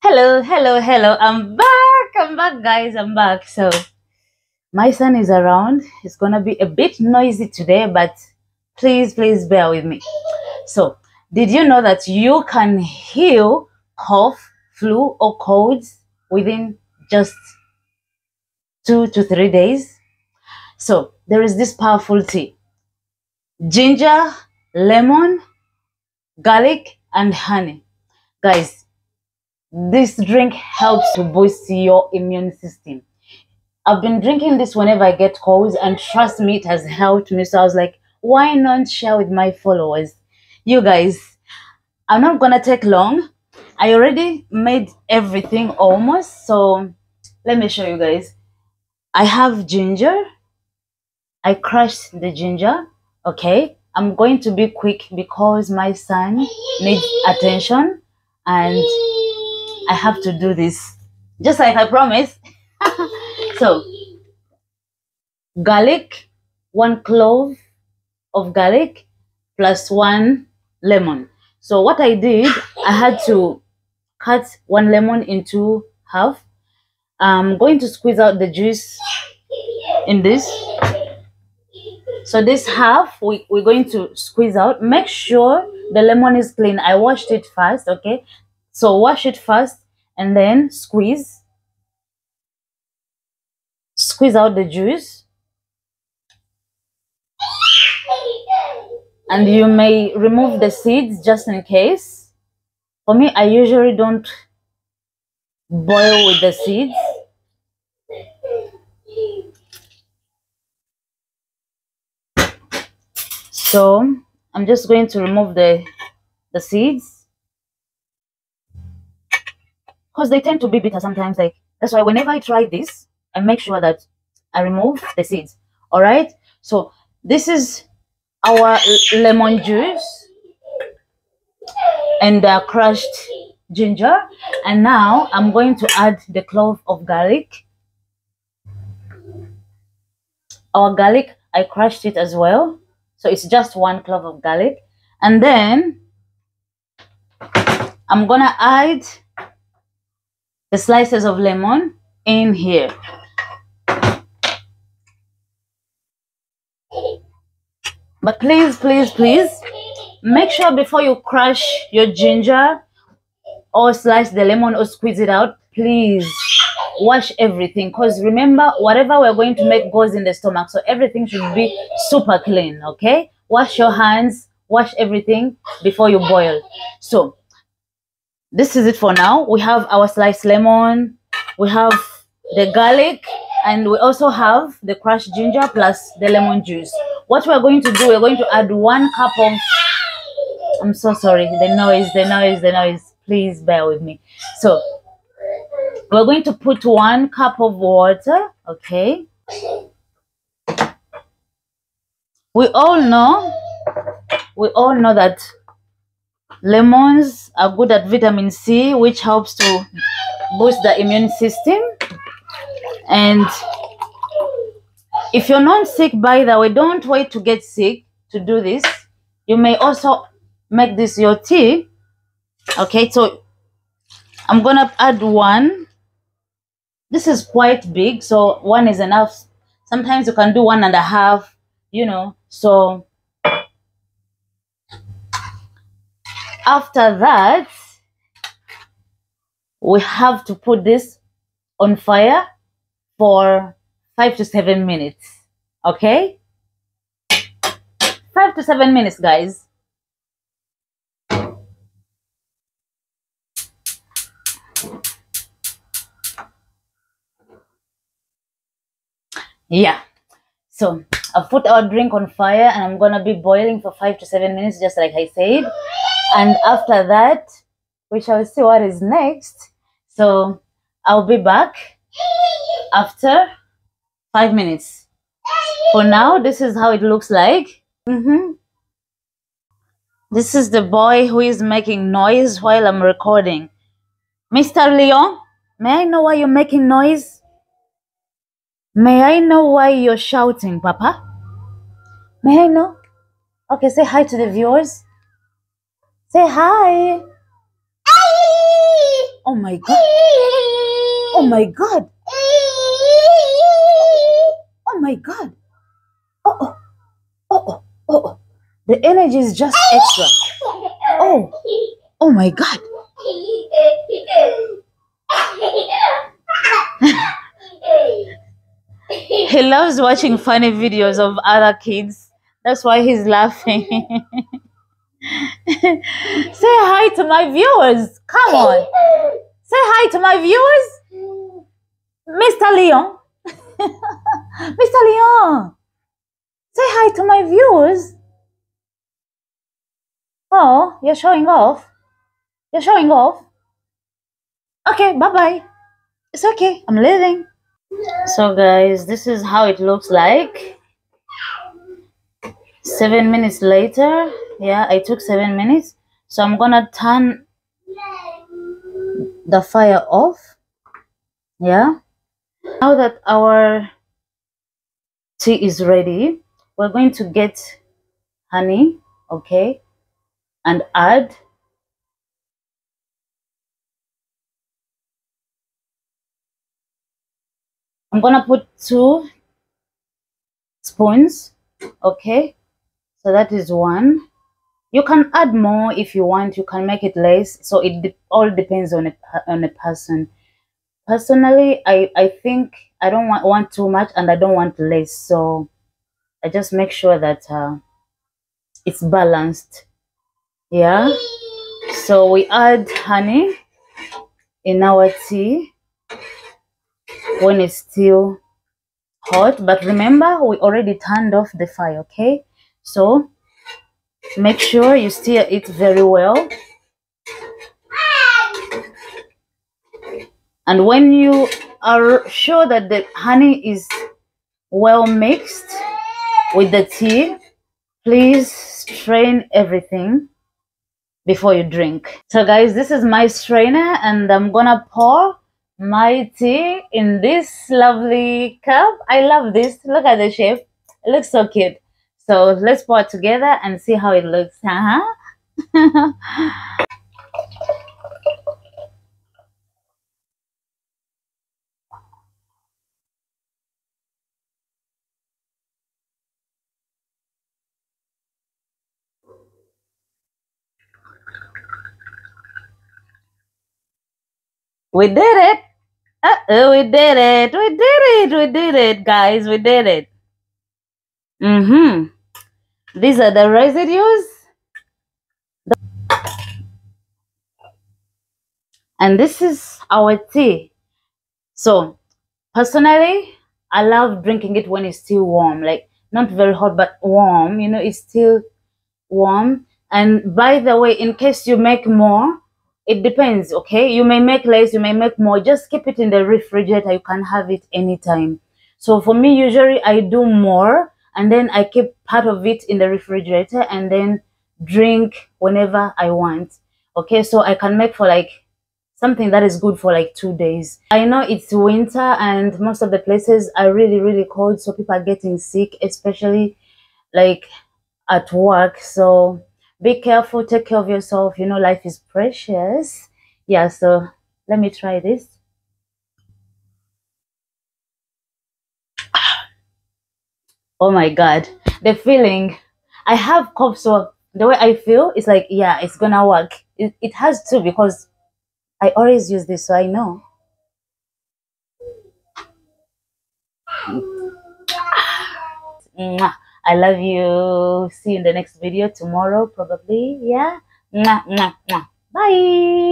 Hello. I'm back, guys. I'm back. So, my son is around. It's gonna be a bit noisy today, but please bear with me. So, did you know that you can heal cough, flu, or colds within just 2 to 3 days? So, there is this powerful tea: ginger, lemon, garlic, and honey. Guys, this drink helps to boost your immune system. I've been drinking this whenever I get colds, and trust me, it has helped me. So I was like, why not share with my followers? You guys, I'm not gonna take long. I already made everything almost. So let me show you guys. I have ginger. I crushed the ginger. Okay. I'm going to be quick because my son needs attention and I have to do this just like I promised. So, garlic, 1 clove of garlic plus 1 lemon. So what I did, I had to cut 1 lemon into half. I'm going to squeeze out the juice in this. So this half, we're going to squeeze out. Make sure the lemon is clean. I washed it first, okay? So wash it first and then squeeze. Squeeze out the juice. And you may remove the seeds just in case. For me, I usually don't boil with the seeds. So I'm just going to remove the seeds because they tend to be bitter sometimes. Like that's why whenever I try this, I make sure that I remove the seeds. All right. So this is our lemon juice and crushed ginger, and now I'm going to add the clove of garlic. Our garlic, I crushed it as well, so it's just 1 clove of garlic, and then I'm gonna add the slices of lemon in here. But please make sure before you crush your ginger or slice the lemon or squeeze it out, please wash everything, because remember, whatever we're going to make goes in the stomach, so everything should be super clean. Okay, wash your hands, wash everything before you boil. So this is it for now. We have our sliced lemon, we have the garlic, and we also have the crushed ginger plus the lemon juice. What we're going to do, we're going to add 1 cup of, I'm so sorry, the noise, please bear with me. So we're going to put 1 cup of water. Okay, we all know that lemons are good at vitamin C, which helps to boost the immune system. And if you're not sick, by the way, don't wait to get sick to do this. You may also make this your tea. Okay, so I'm gonna add 1. This is quite big, so 1 is enough. Sometimes you can do 1.5, you know. So after that, we have to put this on fire for 5 to 7 minutes. Okay, 5 to 7 minutes, guys. Yeah, so I've put our drink on fire and I'm gonna be boiling for 5 to 7 minutes, just like I said. And after that, we shall see what is next. So I'll be back after 5 minutes. For now, this is how it looks like. This is the boy who is making noise while I'm recording. Mr. Leon, may I know why you're making noise? May I know why you're shouting, Papa? May I know? Okay, say hi to the viewers. Say hi. Hi. Oh my God. Oh my God. Oh my God. Oh, oh, oh, oh, oh. The energy is just extra. Oh, oh my God. He loves watching funny videos of other kids. That's why he's laughing. Say hi to my viewers. Come on. Say hi to my viewers. Mr. Leon. Mr. Leon. Say hi to my viewers. Oh, you're showing off. You're showing off. Okay, bye-bye. It's okay. I'm leaving. So guys, this is how it looks like 7 minutes later. Yeah, I took 7 minutes. So I'm gonna turn the fire off. Yeah. Now that our tea is ready, we're going to get honey, okay, and add. I'm gonna put 2 spoons, okay, so that is 1. You can add more if you want. You can make it less, so it all depends on a person. Personally, I think I don't want too much and I don't want less, so I just make sure that it's balanced. Yeah, so we add honey in our tea when it's still hot, but remember we already turned off the fire, okay? So make sure you stir it very well, and when you are sure that the honey is well mixed with the tea, please strain everything before you drink. So guys, this is my strainer and I'm gonna pour my tea in this lovely cup. I love this. Look at the shape. It looks so cute. So let's pour it together and see how it looks. We did it. We did it. We did it. We did it, guys. We did it. These are the residues. And this is our tea. So personally, I love drinking it when it's still warm, like not very hot, but warm. You know, it's still warm. And by the way, in case you make more, it depends, okay? You may make less, you may make more. Just keep it in the refrigerator. You can have it anytime. So for me, usually I do more and then I keep part of it in the refrigerator and then drink whenever I want. Okay, so I can make for like something that is good for like 2 days. I know it's winter and most of the places are really, really cold. So people are getting sick, especially like at work. So be careful, take care of yourself. You know, life is precious. Yeah, so let me try this. Oh my God, the feeling. I have cough, so the way I feel is like, yeah, it's gonna work. It has to, because I always use this, so I know. Mwah. I love you. See you in the next video tomorrow, probably. Yeah. Mwah, mwah, mwah. Bye.